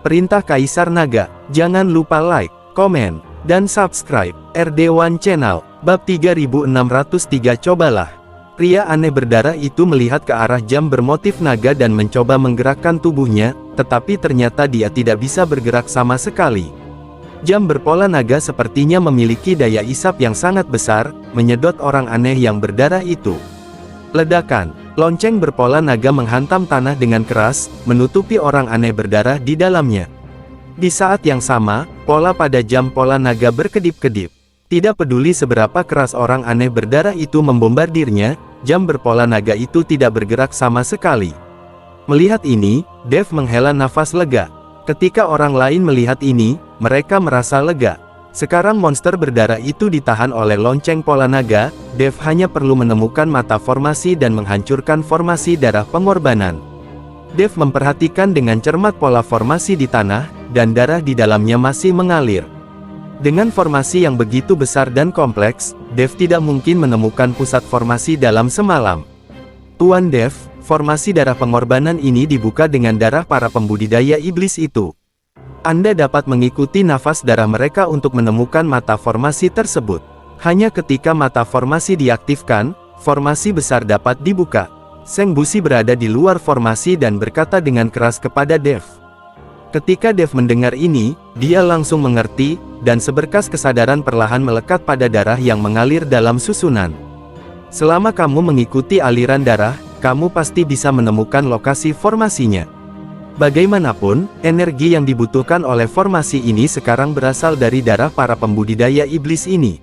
Perintah Kaisar Naga. Jangan lupa like, komen, dan subscribe RD1 Channel. Bab 3603. Cobalah. Pria aneh berdarah itu melihat ke arah jam bermotif naga dan mencoba menggerakkan tubuhnya, tetapi ternyata dia tidak bisa bergerak sama sekali. Jam berpola naga sepertinya memiliki daya isap yang sangat besar, menyedot orang aneh yang berdarah itu. Ledakan. Lonceng berpola naga menghantam tanah dengan keras, menutupi orang aneh berdarah di dalamnya. Di saat yang sama, pola pada jam pola naga berkedip-kedip. Tidak peduli seberapa keras orang aneh berdarah itu membombardirnya, jam berpola naga itu tidak bergerak sama sekali. Melihat ini, Dev menghela nafas lega. Ketika orang lain melihat ini, mereka merasa lega. Sekarang monster berdarah itu ditahan oleh lonceng pola naga. Dev hanya perlu menemukan mata formasi dan menghancurkan formasi darah pengorbanan. Dev memperhatikan dengan cermat pola formasi di tanah, dan darah di dalamnya masih mengalir. Dengan formasi yang begitu besar dan kompleks, Dev tidak mungkin menemukan pusat formasi dalam semalam. Tuan Dev, formasi darah pengorbanan ini dibuka dengan darah para pembudidaya iblis itu. Anda dapat mengikuti nafas darah mereka untuk menemukan mata formasi tersebut. Hanya ketika mata formasi diaktifkan, formasi besar dapat dibuka. Seng Busi berada di luar formasi dan berkata dengan keras kepada Dev. Ketika Dev mendengar ini, dia langsung mengerti, dan seberkas kesadaran perlahan melekat pada darah yang mengalir dalam susunan. Selama kamu mengikuti aliran darah, kamu pasti bisa menemukan lokasi formasinya. Bagaimanapun, energi yang dibutuhkan oleh formasi ini sekarang berasal dari darah para pembudidaya iblis ini.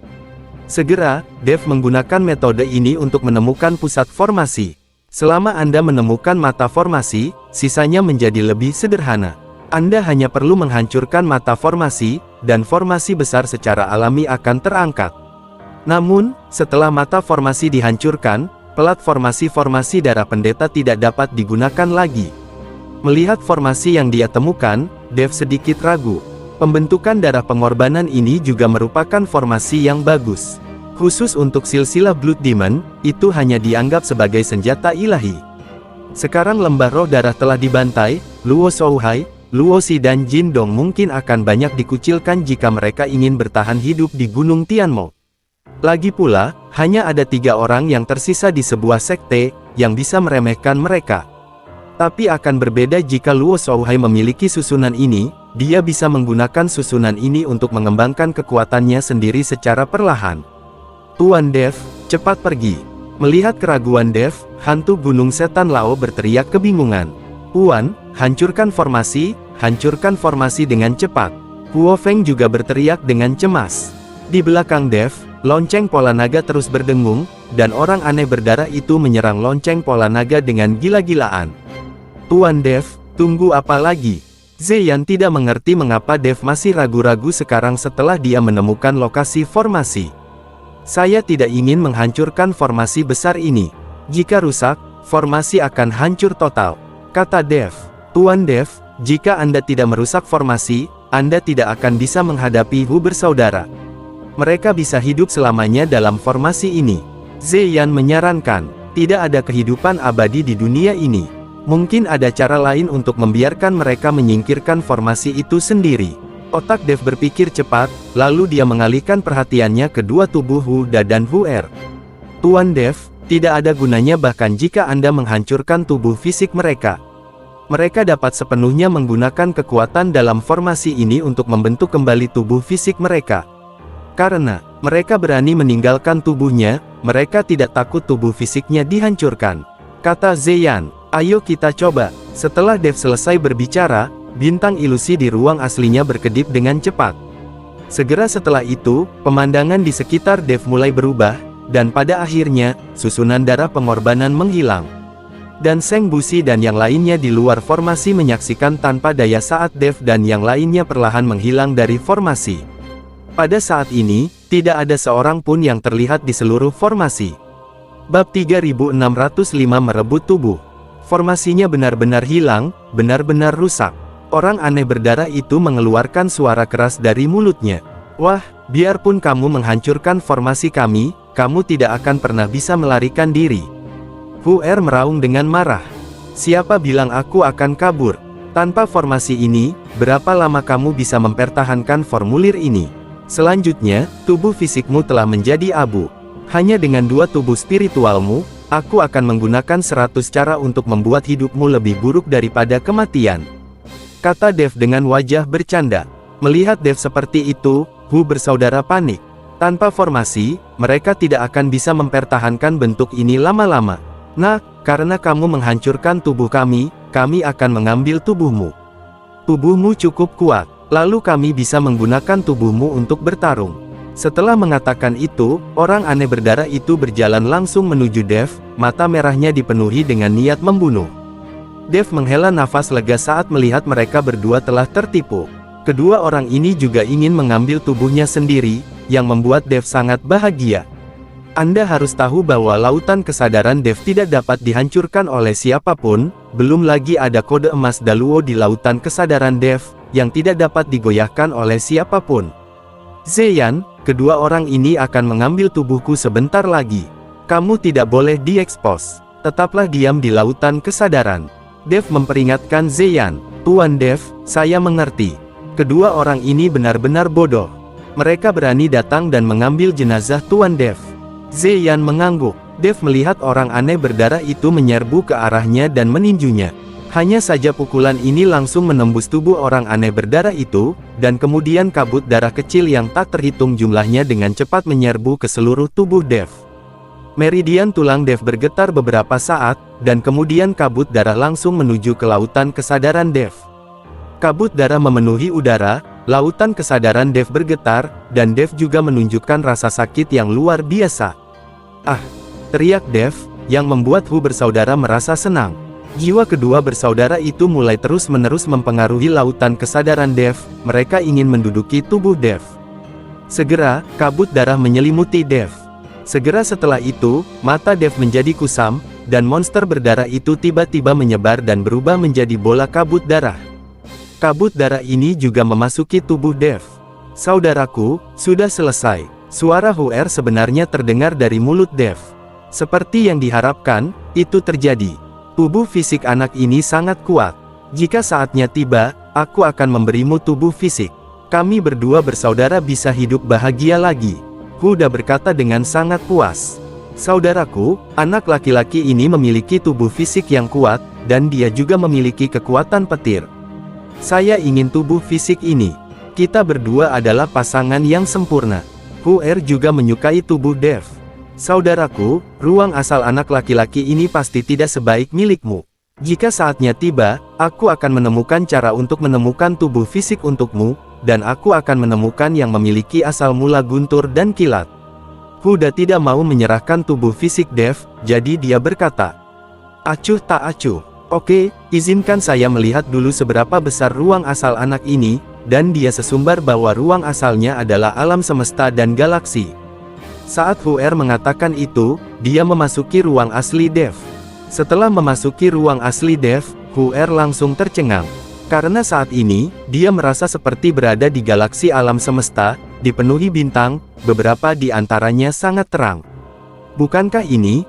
Segera, Dev menggunakan metode ini untuk menemukan pusat formasi. Selama Anda menemukan mata formasi, sisanya menjadi lebih sederhana. Anda hanya perlu menghancurkan mata formasi, dan formasi besar secara alami akan terangkat. Namun, setelah mata formasi dihancurkan, pelat formasi darah pendeta tidak dapat digunakan lagi. Melihat formasi yang dia temukan, Dev sedikit ragu. Pembentukan darah pengorbanan ini juga merupakan formasi yang bagus. Khusus untuk silsilah Blood Demon, itu hanya dianggap sebagai senjata ilahi. Sekarang lembah roh darah telah dibantai, Luo Shouhai, Luo Si dan Jin Dong mungkin akan banyak dikucilkan jika mereka ingin bertahan hidup di Gunung Tianmo. Lagi pula, hanya ada 3 orang yang tersisa di sebuah sekte, yang bisa meremehkan mereka. Tapi akan berbeda jika Luo Shouhai memiliki susunan ini. Dia bisa menggunakan susunan ini untuk mengembangkan kekuatannya sendiri secara perlahan. Tuan Dev, cepat pergi. Melihat keraguan Dev, hantu gunung setan Lao berteriak kebingungan. Tuan, hancurkan formasi dengan cepat. Huo Feng juga berteriak dengan cemas. Di belakang Dev, lonceng pola naga terus berdengung, dan orang aneh berdarah itu menyerang lonceng pola naga dengan gila-gilaan. Tuan Dev, tunggu apa lagi? Zeyan tidak mengerti mengapa Dev masih ragu-ragu sekarang setelah dia menemukan lokasi formasi. Saya tidak ingin menghancurkan formasi besar ini. Jika rusak, formasi akan hancur total, kata Dev. Tuan Dev, jika Anda tidak merusak formasi, Anda tidak akan bisa menghadapi Hu bersaudara. Mereka bisa hidup selamanya dalam formasi ini. Zeyan menyarankan, tidak ada kehidupan abadi di dunia ini. Mungkin ada cara lain untuk membiarkan mereka menyingkirkan formasi itu sendiri. Otak Dev berpikir cepat, lalu dia mengalihkan perhatiannya ke dua tubuh Hu Da dan Hu Er. Tuan Dev, tidak ada gunanya bahkan jika Anda menghancurkan tubuh fisik mereka. Mereka dapat sepenuhnya menggunakan kekuatan dalam formasi ini untuk membentuk kembali tubuh fisik mereka. Karena mereka berani meninggalkan tubuhnya, mereka tidak takut tubuh fisiknya dihancurkan, kata Zeyan. Ayo kita coba. Setelah Dev selesai berbicara, bintang ilusi di ruang aslinya berkedip dengan cepat. Segera setelah itu, pemandangan di sekitar Dev mulai berubah, dan pada akhirnya, susunan darah pengorbanan menghilang. Dan Seng Busi dan yang lainnya di luar formasi menyaksikan tanpa daya saat Dev dan yang lainnya perlahan menghilang dari formasi. Pada saat ini, tidak ada seorang pun yang terlihat di seluruh formasi. Bab 3605 merebut tubuh. Formasinya benar-benar hilang, benar-benar rusak. Orang aneh berdarah itu mengeluarkan suara keras dari mulutnya. Wah, biarpun kamu menghancurkan formasi kami, kamu tidak akan pernah bisa melarikan diri. Hu Er meraung dengan marah. Siapa bilang aku akan kabur? Tanpa formasi ini, berapa lama kamu bisa mempertahankan formulir ini? Selanjutnya, tubuh fisikmu telah menjadi abu. Hanya dengan 2 tubuh spiritualmu, aku akan menggunakan 100 cara untuk membuat hidupmu lebih buruk daripada kematian. Kata Dev dengan wajah bercanda. Melihat Dev seperti itu, Hu bersaudara panik. Tanpa formasi, mereka tidak akan bisa mempertahankan bentuk ini lama-lama. Nah, karena kamu menghancurkan tubuh kami akan mengambil tubuhmu. Tubuhmu cukup kuat, lalu kami bisa menggunakan tubuhmu untuk bertarung. Setelah mengatakan itu, orang aneh berdarah itu berjalan langsung menuju Dev, mata merahnya dipenuhi dengan niat membunuh. Dev menghela nafas lega saat melihat mereka berdua telah tertipu. Kedua orang ini juga ingin mengambil tubuhnya sendiri, yang membuat Dev sangat bahagia. Anda harus tahu bahwa lautan kesadaran Dev tidak dapat dihancurkan oleh siapapun, belum lagi ada kode emas Daluo di lautan kesadaran Dev, yang tidak dapat digoyahkan oleh siapapun. Zeyan, kedua orang ini akan mengambil tubuhku sebentar lagi. Kamu tidak boleh diekspos. Tetaplah diam di lautan kesadaran. Dev memperingatkan Zeyan. Tuan Dev, saya mengerti. Kedua orang ini benar-benar bodoh. Mereka berani datang dan mengambil jenazah Tuan Dev. Zeyan mengangguk. Dev melihat orang aneh berdarah itu menyerbu ke arahnya dan meninjunya. Hanya saja pukulan ini langsung menembus tubuh orang aneh berdarah itu, dan kemudian kabut darah kecil yang tak terhitung jumlahnya dengan cepat menyerbu ke seluruh tubuh Dev. Meridian tulang Dev bergetar beberapa saat, dan kemudian kabut darah langsung menuju ke lautan kesadaran Dev. Kabut darah memenuhi udara, lautan kesadaran Dev bergetar, dan Dev juga menunjukkan rasa sakit yang luar biasa. Ah! Teriak Dev, yang membuat Hu bersaudara merasa senang. Jiwa kedua bersaudara itu mulai terus-menerus mempengaruhi lautan kesadaran Dev, mereka ingin menduduki tubuh Dev. Segera, kabut darah menyelimuti Dev. Segera setelah itu, mata Dev menjadi kusam, dan monster berdarah itu tiba-tiba menyebar dan berubah menjadi bola kabut darah. Kabut darah ini juga memasuki tubuh Dev. Saudaraku, sudah selesai. Suara Huer sebenarnya terdengar dari mulut Dev. Seperti yang diharapkan, itu terjadi. Tubuh fisik anak ini sangat kuat. Jika saatnya tiba, aku akan memberimu tubuh fisik. Kami berdua bersaudara bisa hidup bahagia lagi. Huda berkata dengan sangat puas. Saudaraku, anak laki-laki ini memiliki tubuh fisik yang kuat, dan dia juga memiliki kekuatan petir. Saya ingin tubuh fisik ini. Kita berdua adalah pasangan yang sempurna. Huer juga menyukai tubuh Dev. Saudaraku, ruang asal anak laki-laki ini pasti tidak sebaik milikmu. Jika saatnya tiba, aku akan menemukan cara untuk menemukan tubuh fisik untukmu, dan aku akan menemukan yang memiliki asal mula guntur dan kilat. Huda tidak mau menyerahkan tubuh fisik Dev, jadi dia berkata, acuh tak acuh. Oke, izinkan saya melihat dulu seberapa besar ruang asal anak ini, dan dia sesumbar bahwa ruang asalnya adalah alam semesta dan galaksi. Saat Huer mengatakan itu, dia memasuki ruang asli Dev. Setelah memasuki ruang asli Dev, Huer langsung tercengang. Karena saat ini, dia merasa seperti berada di galaksi alam semesta, dipenuhi bintang, beberapa di antaranya sangat terang. Bukankah ini,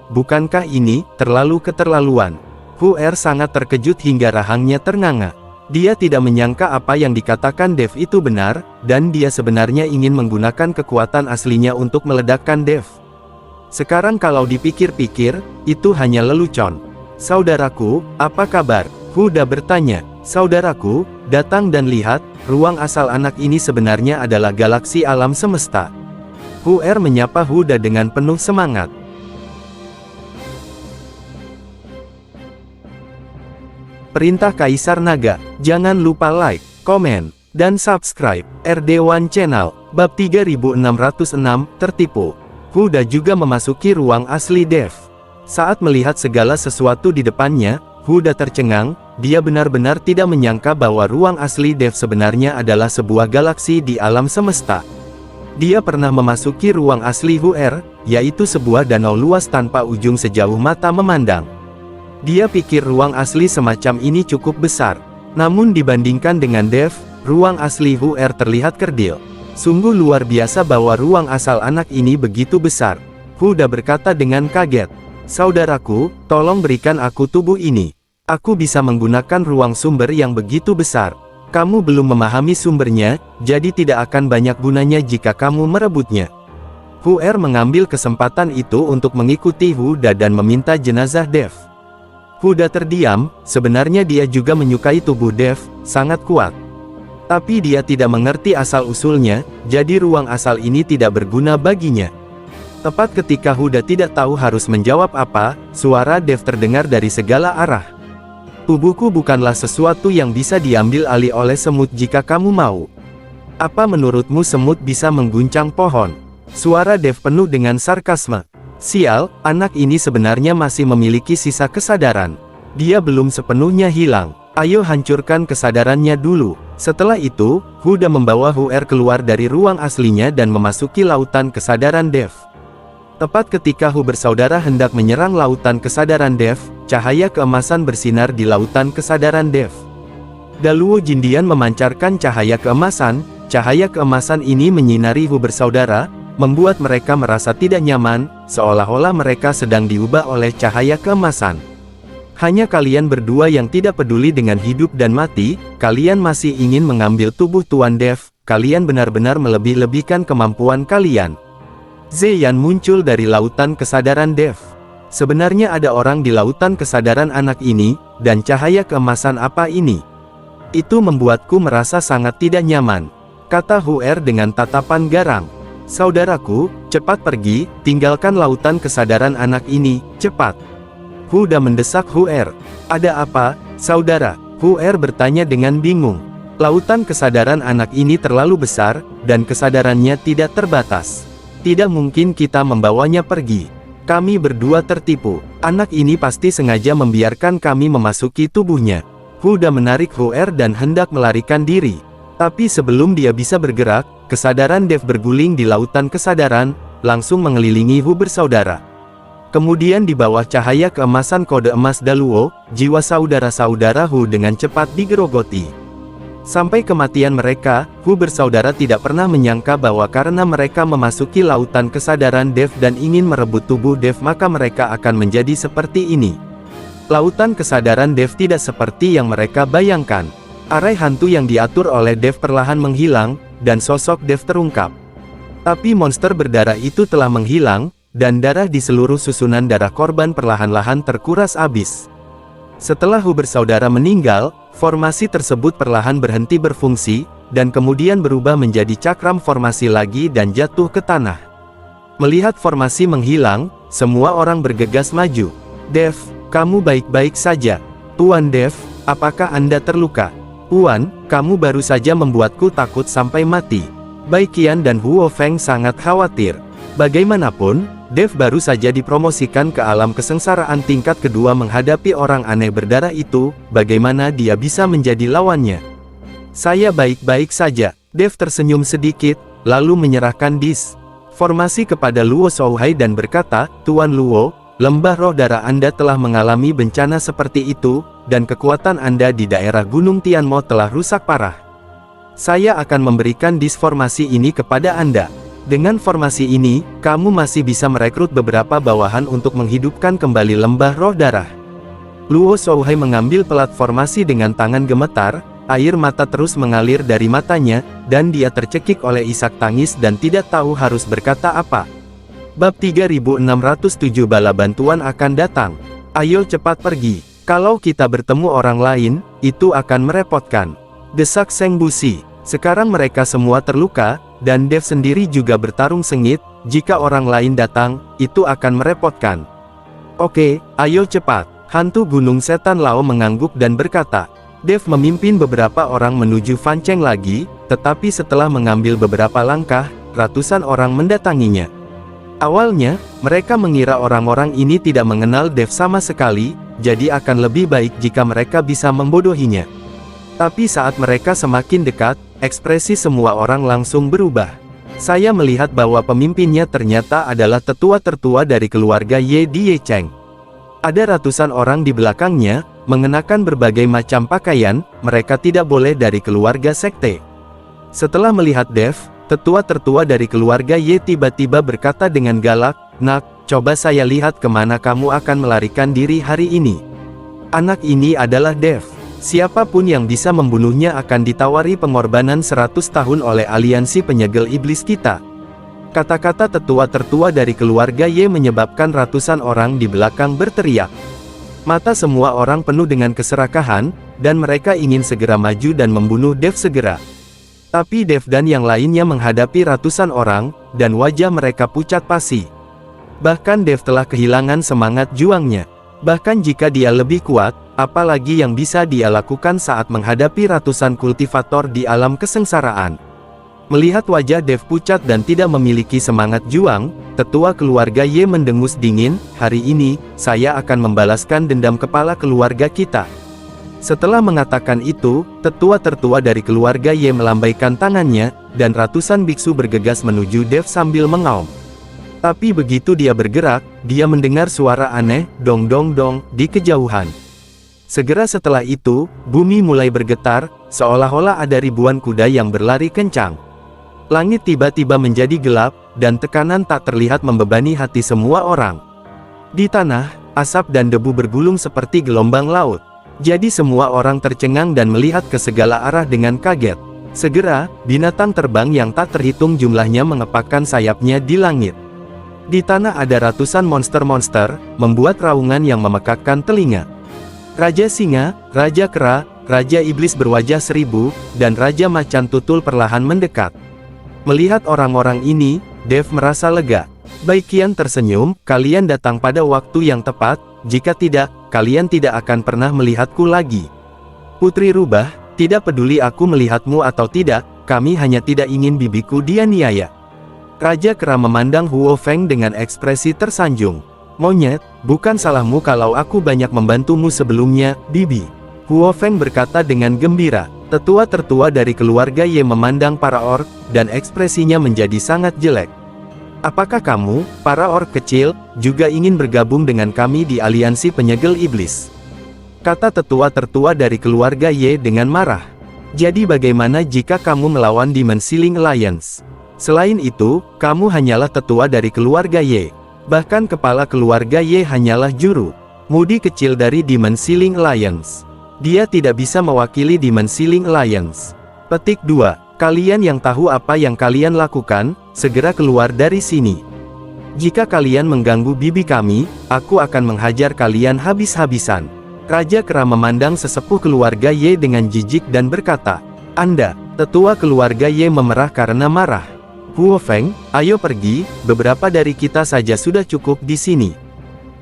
terlalu keterlaluan? Huer sangat terkejut hingga rahangnya ternganga. Dia tidak menyangka apa yang dikatakan Dev itu benar, dan dia sebenarnya ingin menggunakan kekuatan aslinya untuk meledakkan Dev. Sekarang kalau dipikir-pikir, itu hanya lelucon. Saudaraku, apa kabar? Huda bertanya. Saudaraku, datang dan lihat, ruang asal anak ini sebenarnya adalah galaksi alam semesta. Huer menyapa Huda dengan penuh semangat. Perintah Kaisar Naga, jangan lupa like, komen, dan subscribe, RD1 Channel, bab 3606, tertipu. Huda juga memasuki ruang asli Dev. Saat melihat segala sesuatu di depannya, Huda tercengang, dia benar-benar tidak menyangka bahwa ruang asli Dev sebenarnya adalah sebuah galaksi di alam semesta. Dia pernah memasuki ruang asli Huer, yaitu sebuah danau luas tanpa ujung sejauh mata memandang. Dia pikir ruang asli semacam ini cukup besar. Namun dibandingkan dengan Dev, ruang asli Huer terlihat kerdil. Sungguh luar biasa bahwa ruang asal anak ini begitu besar. Huda berkata dengan kaget. Saudaraku, tolong berikan aku tubuh ini. Aku bisa menggunakan ruang sumber yang begitu besar. Kamu belum memahami sumbernya, jadi tidak akan banyak gunanya jika kamu merebutnya. Huer mengambil kesempatan itu untuk mengikuti Huda dan meminta jenazah Dev. Huda terdiam, sebenarnya dia juga menyukai tubuh Dev, sangat kuat. Tapi dia tidak mengerti asal-usulnya, jadi ruang asal ini tidak berguna baginya. Tepat ketika Huda tidak tahu harus menjawab apa, suara Dev terdengar dari segala arah. Tubuhku bukanlah sesuatu yang bisa diambil alih oleh semut jika kamu mau. Apa menurutmu semut bisa mengguncang pohon? Suara Dev penuh dengan sarkasme. Sial, anak ini sebenarnya masih memiliki sisa kesadaran. Dia belum sepenuhnya hilang. Ayo hancurkan kesadarannya dulu. Setelah itu, Huda membawa Huer keluar dari ruang aslinya dan memasuki lautan kesadaran Dev. Tepat ketika Hu bersaudara hendak menyerang lautan kesadaran Dev, cahaya keemasan bersinar di lautan kesadaran Dev. Daluo Jindian memancarkan cahaya keemasan ini menyinari Hu bersaudara, membuat mereka merasa tidak nyaman, seolah-olah mereka sedang diubah oleh cahaya keemasan. Hanya kalian berdua yang tidak peduli dengan hidup dan mati, kalian masih ingin mengambil tubuh Tuan Dev, kalian benar-benar melebih-lebihkan kemampuan kalian. Zeyan muncul dari lautan kesadaran Dev. Sebenarnya ada orang di lautan kesadaran anak ini, dan cahaya keemasan apa ini? Itu membuatku merasa sangat tidak nyaman, kata Huer dengan tatapan garang. Saudaraku, cepat pergi, tinggalkan lautan kesadaran anak ini, cepat. Huda mendesak Huer. Ada apa, saudara? Huer bertanya dengan bingung. Lautan kesadaran anak ini terlalu besar, dan kesadarannya tidak terbatas. Tidak mungkin kita membawanya pergi. Kami berdua tertipu. Anak ini pasti sengaja membiarkan kami memasuki tubuhnya. Huda menarik Huer dan hendak melarikan diri. Tapi sebelum dia bisa bergerak, kesadaran Dev berguling di lautan kesadaran, langsung mengelilingi Hu bersaudara. Kemudian di bawah cahaya keemasan kode emas Daluo, jiwa saudara-saudara Hu dengan cepat digerogoti. Sampai kematian mereka, Hu bersaudara tidak pernah menyangka bahwa karena mereka memasuki lautan kesadaran Dev dan ingin merebut tubuh Dev maka mereka akan menjadi seperti ini. Lautan kesadaran Dev tidak seperti yang mereka bayangkan. Arai hantu yang diatur oleh Dev perlahan menghilang, dan sosok Dev terungkap. Tapi monster berdarah itu telah menghilang, dan darah di seluruh susunan darah korban perlahan-lahan terkuras habis. Setelah Hu bersaudara meninggal, formasi tersebut perlahan berhenti berfungsi, dan kemudian berubah menjadi cakram formasi lagi dan jatuh ke tanah. Melihat formasi menghilang, semua orang bergegas maju. Dev, kamu baik-baik saja. Tuan Dev, apakah Anda terluka? Tuan, kamu baru saja membuatku takut sampai mati. Bai Qian dan Huo Feng sangat khawatir. Bagaimanapun, Dev baru saja dipromosikan ke alam kesengsaraan tingkat kedua menghadapi orang aneh berdarah itu, bagaimana dia bisa menjadi lawannya? Saya baik-baik saja. Dev tersenyum sedikit, lalu menyerahkan formasi kepada Luo Shouhai dan berkata, Tuan Luo, lembah roh darah Anda telah mengalami bencana seperti itu, dan kekuatan Anda di daerah Gunung Tianmo telah rusak parah. Saya akan memberikan formasi ini kepada Anda. Dengan formasi ini, kamu masih bisa merekrut beberapa bawahan untuk menghidupkan kembali lembah roh darah. Luo Shouhai mengambil pelat formasi dengan tangan gemetar, air mata terus mengalir dari matanya, dan dia tercekik oleh isak tangis dan tidak tahu harus berkata apa. Bab 3607 Bala bantuan akan datang. Ayo cepat pergi. Kalau kita bertemu orang lain, itu akan merepotkan. Desak Seng Busi. Sekarang mereka semua terluka, dan Dev sendiri juga bertarung sengit, jika orang lain datang, itu akan merepotkan. Oke, ayo cepat. Hantu Gunung Setan Lao mengangguk dan berkata. Dev memimpin beberapa orang menuju Fan Cheng lagi, tetapi setelah mengambil beberapa langkah, ratusan orang mendatanginya. Awalnya, mereka mengira orang-orang ini tidak mengenal Dev sama sekali, jadi akan lebih baik jika mereka bisa membodohinya. Tapi saat mereka semakin dekat, ekspresi semua orang langsung berubah. Saya melihat bahwa pemimpinnya ternyata adalah tetua tertua dari keluarga Ye di Ye Cheng. Ada ratusan orang di belakangnya, mengenakan berbagai macam pakaian, mereka tidak boleh dari keluarga sekte. Setelah melihat Dev, tetua tertua dari keluarga Ye tiba-tiba berkata dengan galak, Nak, coba saya lihat kemana kamu akan melarikan diri hari ini. Anak ini adalah Dev. Siapapun yang bisa membunuhnya akan ditawari pengorbanan 100 tahun oleh aliansi penyegel iblis kita. Kata-kata tetua tertua dari keluarga Ye menyebabkan ratusan orang di belakang berteriak. Mata semua orang penuh dengan keserakahan, dan mereka ingin segera maju dan membunuh Dev segera. Tapi Dev dan yang lainnya menghadapi ratusan orang, dan wajah mereka pucat pasi. Bahkan Dev telah kehilangan semangat juangnya. Bahkan jika dia lebih kuat, apalagi yang bisa dia lakukan saat menghadapi ratusan kultivator di alam kesengsaraan. Melihat wajah Dev pucat dan tidak memiliki semangat juang, tetua keluarga Ye mendengus dingin, "Hari ini, saya akan membalaskan dendam kepala keluarga kita." Setelah mengatakan itu, tetua tertua dari keluarga Ye melambaikan tangannya, dan ratusan biksu bergegas menuju Dev sambil mengaum. Tapi begitu dia bergerak, dia mendengar suara aneh, dong dong dong, di kejauhan. Segera setelah itu, bumi mulai bergetar, seolah-olah ada ribuan kuda yang berlari kencang. Langit tiba-tiba menjadi gelap, dan tekanan tak terlihat membebani hati semua orang. Di tanah, asap dan debu bergulung seperti gelombang laut. Jadi semua orang tercengang dan melihat ke segala arah dengan kaget. Segera, binatang terbang yang tak terhitung jumlahnya mengepakkan sayapnya di langit. Di tanah ada ratusan monster-monster, membuat raungan yang memekakkan telinga. Raja Singa, Raja Kera, Raja Iblis berwajah 1000, dan Raja Macan Tutul perlahan mendekat. Melihat orang-orang ini, Dev merasa lega. Baikian tersenyum, "Kalian datang pada waktu yang tepat, jika tidak, kalian tidak akan pernah melihatku lagi. Putri Rubah, tidak peduli aku melihatmu atau tidak, kami hanya tidak ingin bibiku dianiaya." Raja Kera memandang Huo Feng dengan ekspresi tersanjung. "Monyet, bukan salahmu kalau aku banyak membantumu sebelumnya, Bibi." Huo Feng berkata dengan gembira. Tetua tertua dari keluarga Ye memandang para orc, dan ekspresinya menjadi sangat jelek. "Apakah kamu, para orc kecil, juga ingin bergabung dengan kami di aliansi penyegel iblis?" kata tetua tertua dari keluarga Ye dengan marah. "Jadi bagaimana jika kamu melawan Demon Sealing Alliance? Selain itu, kamu hanyalah tetua dari keluarga Ye. Bahkan kepala keluarga Ye hanyalah juru mudi kecil dari Demon Sealing Alliance. Dia tidak bisa mewakili Demon Sealing Alliance." Petik 2. Kalian yang tahu apa yang kalian lakukan, segera keluar dari sini. Jika kalian mengganggu bibi kami, aku akan menghajar kalian habis-habisan. Raja Kera memandang sesepuh keluarga Ye dengan jijik dan berkata, "Anda." Tetua keluarga Ye memerah karena marah. "Huo Feng, ayo pergi, beberapa dari kita saja sudah cukup di sini."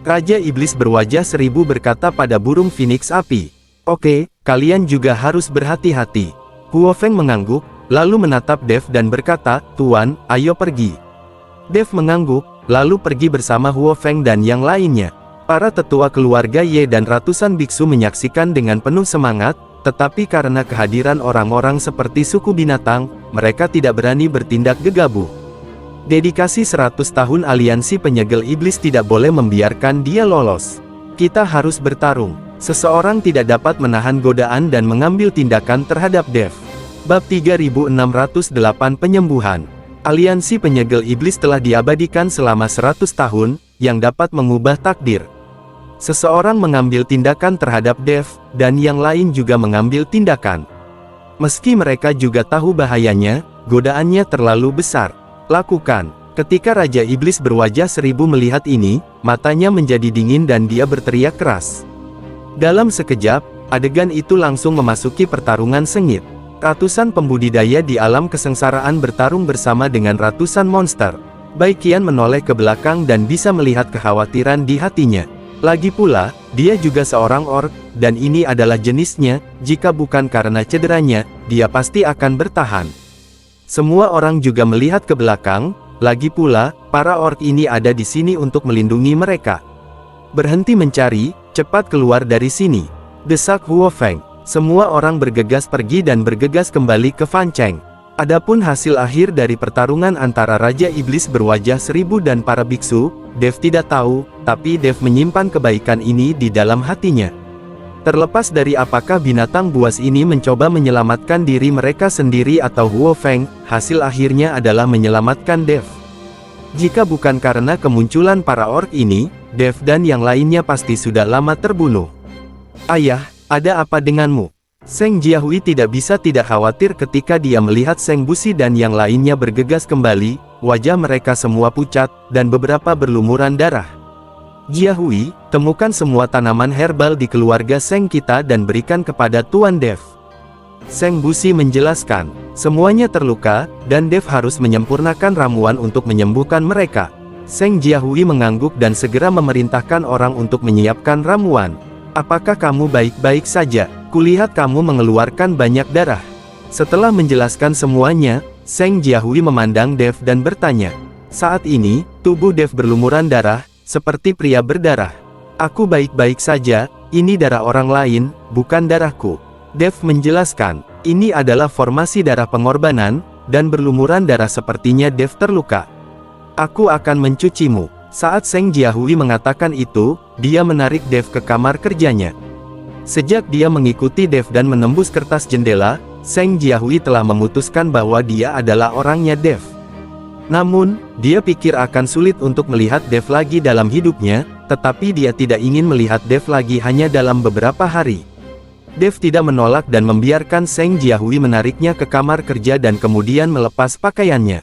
Raja Iblis berwajah 1000 berkata pada burung Phoenix api, "Oke, kalian juga harus berhati-hati." Huo Feng mengangguk, lalu menatap Dev dan berkata, "Tuan, ayo pergi." Dev mengangguk, lalu pergi bersama Huo Feng dan yang lainnya. Para tetua keluarga Ye dan ratusan biksu menyaksikan dengan penuh semangat, tetapi karena kehadiran orang-orang seperti suku binatang, mereka tidak berani bertindak gegabah. Dedikasi 100 tahun aliansi penyegel iblis tidak boleh membiarkan dia lolos. Kita harus bertarung. Seseorang tidak dapat menahan godaan dan mengambil tindakan terhadap Dev. Bab 3608 Penyembuhan. Aliansi penyegel iblis telah diabadikan selama 100 tahun, yang dapat mengubah takdir. Seseorang mengambil tindakan terhadap Dev, dan yang lain juga mengambil tindakan. Meski mereka juga tahu bahayanya, godaannya terlalu besar. Lakukan. Ketika Raja Iblis berwajah 1000 melihat ini, matanya menjadi dingin dan dia berteriak keras. Dalam sekejap, adegan itu langsung memasuki pertarungan sengit. Ratusan pembudidaya di alam kesengsaraan bertarung bersama dengan ratusan monster. Baikian menoleh ke belakang dan bisa melihat kekhawatiran di hatinya. Lagi pula, dia juga seorang orc, dan ini adalah jenisnya, jika bukan karena cederanya, dia pasti akan bertahan. Semua orang juga melihat ke belakang, lagi pula, para orc ini ada di sini untuk melindungi mereka. "Berhenti mencari, cepat keluar dari sini," desak Huo Feng. Semua orang bergegas pergi dan bergegas kembali ke Fan Cheng. Adapun hasil akhir dari pertarungan antara Raja Iblis berwajah 1000 dan para biksu, Dev tidak tahu, tapi Dev menyimpan kebaikan ini di dalam hatinya. Terlepas dari apakah binatang buas ini mencoba menyelamatkan diri mereka sendiri atau Huo Feng, hasil akhirnya adalah menyelamatkan Dev. Jika bukan karena kemunculan para orc ini, Dev dan yang lainnya pasti sudah lama terbunuh. Ayah, ada apa denganmu? Seng Jiahui tidak bisa tidak khawatir ketika dia melihat Seng Busi dan yang lainnya bergegas kembali, wajah mereka semua pucat, dan beberapa berlumuran darah. Jiahui, temukan semua tanaman herbal di keluarga Seng kita dan berikan kepada Tuan Dev. Seng Busi menjelaskan, semuanya terluka, dan Dev harus menyempurnakan ramuan untuk menyembuhkan mereka. Seng Jiahui mengangguk dan segera memerintahkan orang untuk menyiapkan ramuan. Apakah kamu baik-baik saja? Kulihat kamu mengeluarkan banyak darah. Setelah menjelaskan semuanya, Seng Jiahui memandang Dev dan bertanya. Saat ini, tubuh Dev berlumuran darah, seperti pria berdarah. Aku baik-baik saja, ini darah orang lain, bukan darahku. Dev menjelaskan, ini adalah formasi darah pengorbanan, dan berlumuran darah sepertinya Dev terluka. Aku akan mencucimu. Saat Seng Jiahui mengatakan itu, dia menarik Dev ke kamar kerjanya. Sejak dia mengikuti Dev dan menembus kertas jendela, Seng Jiahui telah memutuskan bahwa dia adalah orangnya Dev. Namun, dia pikir akan sulit untuk melihat Dev lagi dalam hidupnya, tetapi dia tidak ingin melihat Dev lagi hanya dalam beberapa hari. Dev tidak menolak dan membiarkan Seng Jiahui menariknya ke kamar kerja dan kemudian melepas pakaiannya.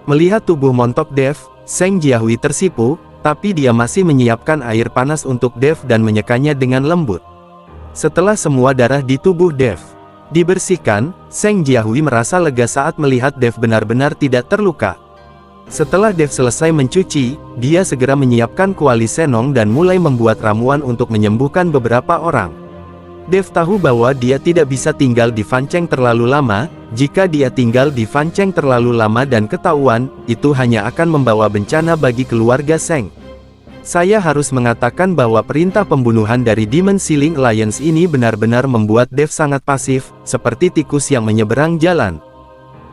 Melihat tubuh montok Dev, Seng Jiahui tersipu, tapi dia masih menyiapkan air panas untuk Dev dan menyekanya dengan lembut. Setelah semua darah di tubuh Dev dibersihkan, Seng Jiahui merasa lega saat melihat Dev benar-benar tidak terluka. Setelah Dev selesai mencuci, dia segera menyiapkan kuali senong dan mulai membuat ramuan untuk menyembuhkan beberapa orang. Dev tahu bahwa dia tidak bisa tinggal di Fancheng terlalu lama. Jika dia tinggal di Fancheng terlalu lama dan ketahuan, itu hanya akan membawa bencana bagi keluarga Seng. Saya harus mengatakan bahwa perintah pembunuhan dari Demon Sealing Alliance ini benar-benar membuat Dev sangat pasif, seperti tikus yang menyeberang jalan.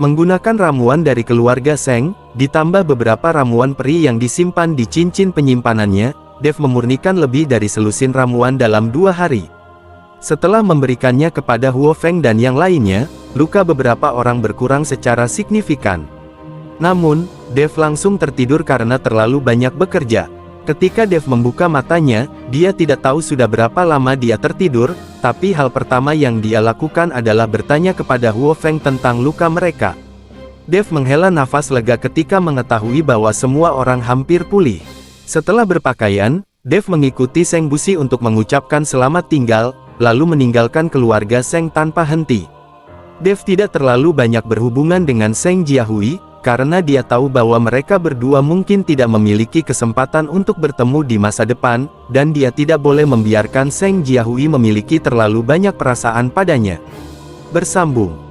Menggunakan ramuan dari keluarga Seng, ditambah beberapa ramuan peri yang disimpan di cincin penyimpanannya, Dev memurnikan lebih dari selusin ramuan dalam 2 hari. Setelah memberikannya kepada Huo Feng dan yang lainnya, luka beberapa orang berkurang secara signifikan. Namun, Dev langsung tertidur karena terlalu banyak bekerja. Ketika Dev membuka matanya, dia tidak tahu sudah berapa lama dia tertidur, tapi hal pertama yang dia lakukan adalah bertanya kepada Huo Feng tentang luka mereka. Dev menghela nafas lega ketika mengetahui bahwa semua orang hampir pulih. Setelah berpakaian, Dev mengikuti Seng Busi untuk mengucapkan selamat tinggal, lalu meninggalkan keluarga Seng tanpa henti. Dev tidak terlalu banyak berhubungan dengan Seng Jiahui, karena dia tahu bahwa mereka berdua mungkin tidak memiliki kesempatan untuk bertemu di masa depan, dan dia tidak boleh membiarkan Seng Jiahui memiliki terlalu banyak perasaan padanya. Bersambung.